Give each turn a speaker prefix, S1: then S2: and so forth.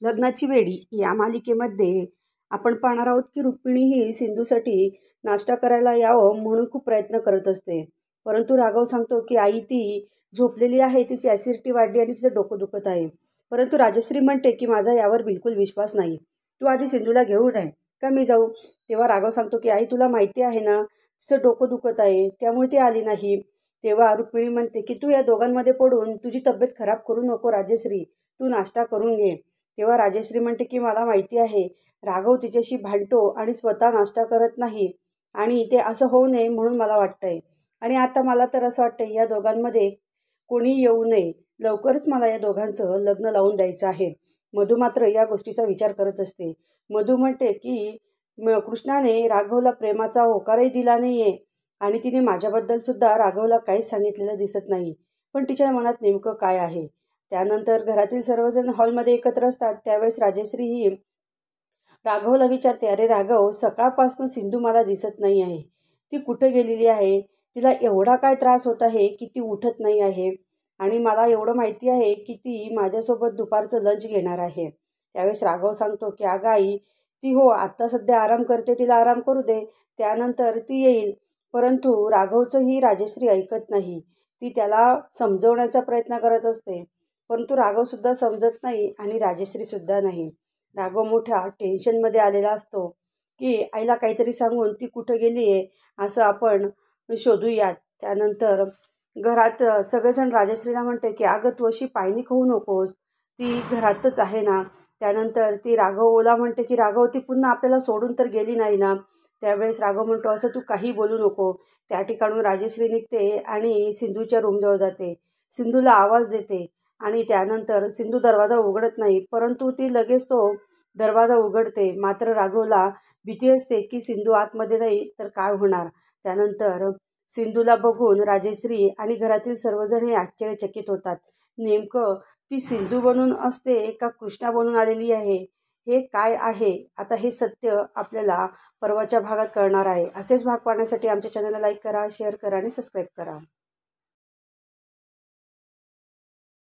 S1: लग्नाची वेडी या मालिकेमध्ये आपण पाहणार आहोत की रुक्मिणी ही सिंधूसाठी नाश्ता करायला यावं म्हणून खूप प्रयत्न करत असते. परंतु राघव सांगतो की आई ती झोपलेली आहे, तिची ॲसिडिटी वाढली आणि तिचं डोकं दुखत आहे. परंतु राजश्री म्हणते की माझा यावर बिलकुल विश्वास नाही, तू आधी सिंधूला घेऊन आहे का मी जाऊ. तेव्हा राघव सांगतो की आई तुला माहिती आहे ना, तिचं डोकं दुखत आहे त्यामुळे ती आली नाही. तेव्हा रुक्मिणी म्हणते की तू या दोघांमध्ये पडून तुझी तब्येत खराब करू नको राजश्री, तू नाश्ता करून घे. तेव्हा राजश्री म्हणते की मला माहिती आहे राघव तिच्याशी भांडतो आणि स्वतः नाश्ता करत नाही आणि ते असं होऊ नये म्हणून मला वाटतंय. आणि आता मला तर असं वाटतंय या दोघांमध्ये कोणी येऊ नये, लवकरच मला या दोघांचं लग्न लावून द्यायचं आहे. मधू मात्र या गोष्टीचा विचार करत असते. मधू म्हणते की कृष्णाने राघवला प्रेमाचा होकारही दिला नाहीये आणि तिने माझ्याबद्दल सुद्धा राघवला काहीच सांगितलेलं दिसत नाही. पण तिच्या मनात नेमकं काय आहे. त्यानंतर घरातील सर्वजण हॉलमध्ये एकत्र असतात. त्यावेळेस राजश्री ही राघवला विचारते, अरे राघव, सकाळपासून सिंधू मला दिसत नाही आहे, ती कुठे गेलेली आहे, तिला एवढा काय त्रास होत आहे की ती उठत नाही आहे आणि मला एवढं माहिती आहे की ती माझ्यासोबत दुपारचं लंच घेणार आहे. त्यावेळेस राघव सांगतो की अगं आई, ती हो आत्ता सध्या आराम करते, तिला आराम करू दे, त्यानंतर ती येईल. परंतु राघवचं ही राजश्री ऐकत नाही. ती त्याला समजवण्याचा प्रयत्न करत असते, परंतु राघवसुद्धा समजत नाही आणि राजश्रीसुद्धा नाही. राघव मोठ्या टेन्शनमध्ये आलेला असतो की आईला काहीतरी सांगून ती कुठं गेली आहे असं आपण शोधूयात. त्यानंतर घरात सगळेजण राजश्रीला म्हणते की अगं तू अशी पायनी खाऊ नकोस, ती घरातच आहे ना. त्यानंतर ती राघवला म्हणते की राघव, ती पुन्हा आपल्याला सोडून तर गेली नाही ना. त्यावेळेस राघव म्हणतो असं तू काही बोलू नको. त्या ठिकाणून राजश्री निघते आणि सिंधूच्या रूमजवळ जाते. सिंधूला आवाज देते आणि त्यानंतर सिंधू दरवाजा उघडत नाही, परंतु ती लगेच तो दरवाजा उघडते. मात्र राघवला भीती असते की सिंधू आतमध्ये नाही तर काय होणार. त्यानंतर सिंधूला बघून राजश्री आणि घरातील सर्वजण हे आश्चर्यचकित होतात. नेमकं ती सिंधू बनून असते का कृष्णा बनून आलेली आहे, हे काय आहे, आता हे सत्य आपल्याला परवाच्या भागात कळणार आहे. असेच भाग पाहण्यासाठी आमच्या चॅनलला लाईक करा, शेअर करा आणि सबस्क्राईब करा.